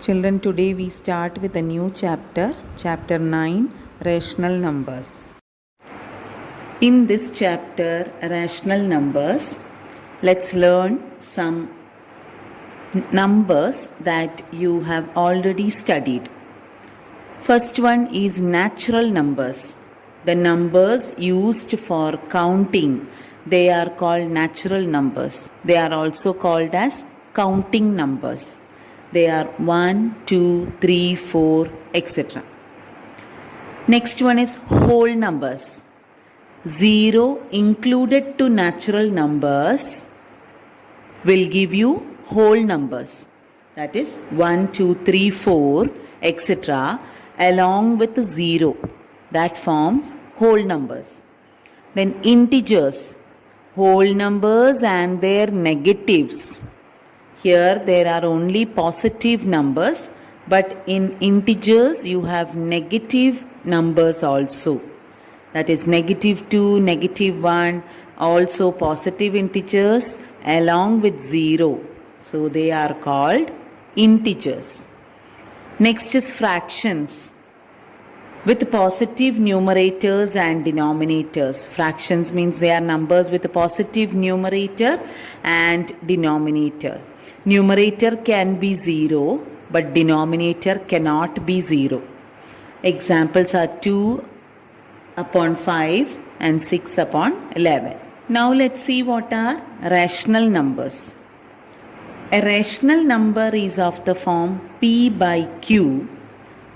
Children, today we start with a new chapter, chapter 9, rational numbers. In this chapter, rational numbers, let's learn some numbers that you have already studied. First one is natural numbers. The numbers used for counting, they are called natural numbers. They are also called as counting numbers. They are 1, 2, 3, 4, etc. Next one is whole numbers. 0 included to natural numbers will give you whole numbers. That is 1, 2, 3, 4, etc. along with 0. That forms whole numbers. Then integers, whole numbers and their negatives. Here there are only positive numbers, but in integers you have negative numbers also. That is -2, -1, also positive integers along with 0. So they are called integers. Next is fractions with positive numerators and denominators. Fractions means they are numbers with a positive numerator and denominator. Numerator can be 0, but denominator cannot be 0. Examples are 2 upon 5 and 6 upon 11. Now let's see what are rational numbers. A rational number is of the form P by Q,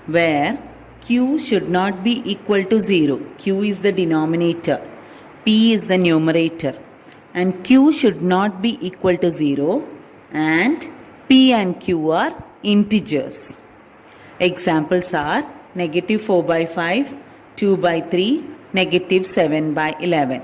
where Q should not be equal to 0. Q is the denominator, P is the numerator, and Q should not be equal to 0, and P and Q are integers. Examples are -4 by 5, 2 by 3, -7 by 11.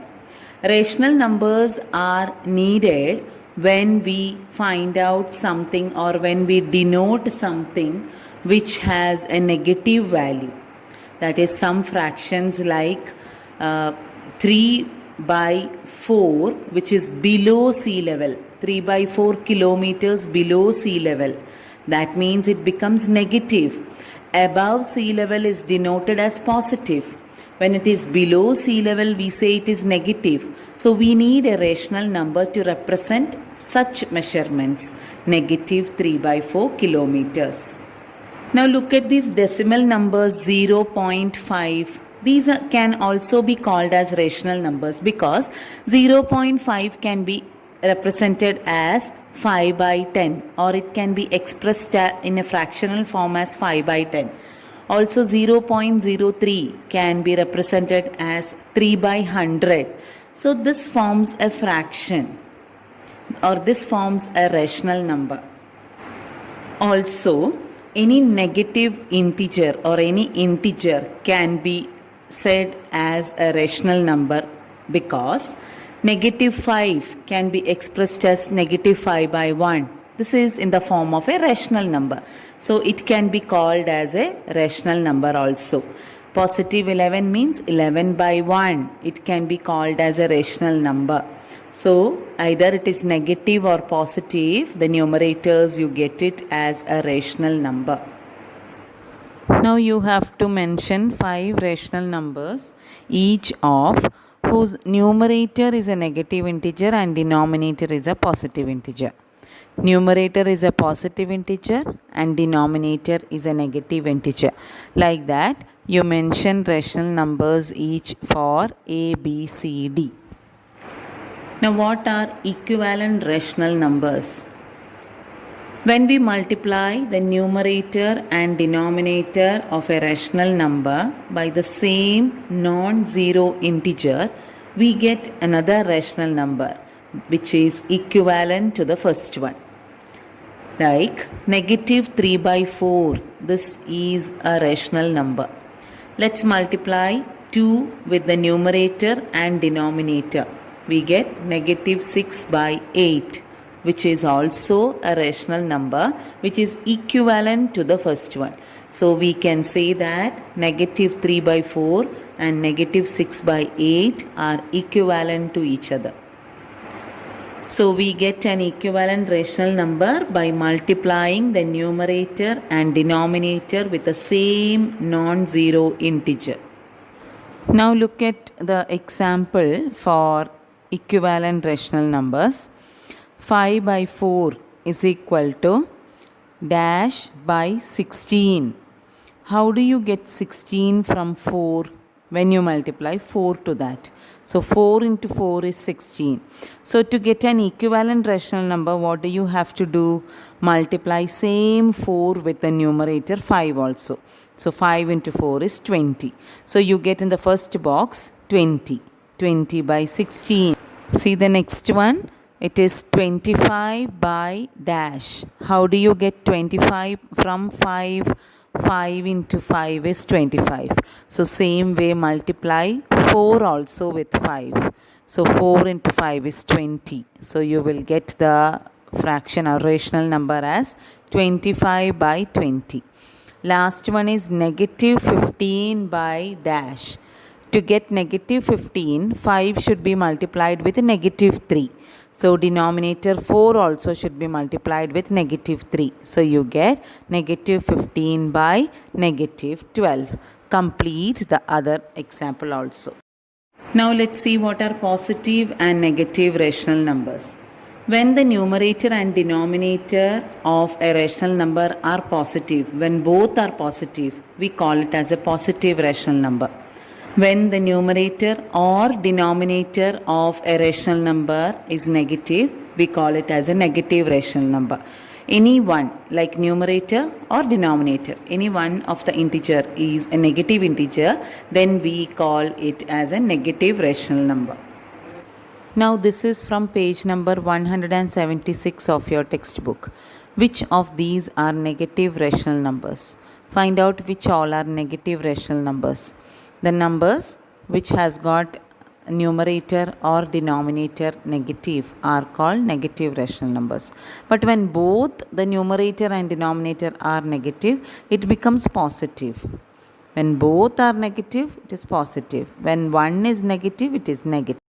Rational numbers are needed when we find out something or when we denote something which has a negative value. That is, some fractions like 3 by 4, which is below sea level. 3 by 4 kilometers below sea level. That means it becomes negative. Above sea level is denoted as positive. When it is below sea level, we say it is negative. So we need a rational number to represent such measurements. -3 by 4 kilometers. Now look at these decimal numbers 0.5. These can also be called as rational numbers because 0.5 can be represented as 5 by 10, or it can be expressed in a fractional form as 5 by 10. Also 0.03 can be represented as 3 by 100. So this forms a fraction, or this forms a rational number. Also, any negative integer or any integer can be said as a rational number because -5 can be expressed as -5 by 1. This is in the form of a rational number. So it can be called as a rational number also. +11 means 11 by 1. It can be called as a rational number. So either it is negative or positive, the numerators you get it as a rational number. Now you have to mention 5 rational numbers, each of whose numerator is a negative integer and denominator is a positive integer. Numerator is a positive integer and denominator is a negative integer. Like that, you mention rational numbers each for A, B, C, D. Now what are equivalent rational numbers? When we multiply the numerator and denominator of a rational number by the same non-zero integer, we get another rational number which is equivalent to the first one. Like -3 by 4, this is a rational number. Let's multiply 2 with the numerator and denominator. We get -6 by 8, which is also a rational number which is equivalent to the first one. So we can say that -3 by 4 and -6 by 8 are equivalent to each other. So we get an equivalent rational number by multiplying the numerator and denominator with the same non-zero integer. Now look at the example for equivalent rational numbers. 5 by 4 is equal to dash by 16. How do you get 16 from 4? When you multiply 4 to that. So 4 into 4 is 16. So to get an equivalent rational number, what do you have to do? Multiply same 4 with the numerator 5 also. So 5 into 4 is 20. So you get in the first box 20. 20 by 16. See the next one. It is 25 by dash. How do you get 25 from 5? 5 into 5 is 25. So same way multiply 4 also with 5. So 4 into 5 is 20. So you will get the fraction or rational number as 25 by 20. Last one is negative 15 by dash. To get negative 15, 5 should be multiplied with negative 3. So denominator 4 also should be multiplied with negative 3. So you get negative 15 by negative 12. Complete the other example also. Now let's see what are positive and negative rational numbers. When the numerator and denominator of a rational number are positive, when both are positive, we call it as a positive rational number. When the numerator or denominator of a rational number is negative, we call it as a negative rational number. Any one, like numerator or denominator, any one of the integer is a negative integer, then we call it as a negative rational number. Now this is from page number 176 of your textbook. Which of these are negative rational numbers? Find out which all are negative rational numbers. The numbers which has got numerator or denominator negative are called negative rational numbers. But when both the numerator and denominator are negative, it becomes positive. When both are negative, it is positive. When one is negative, it is negative.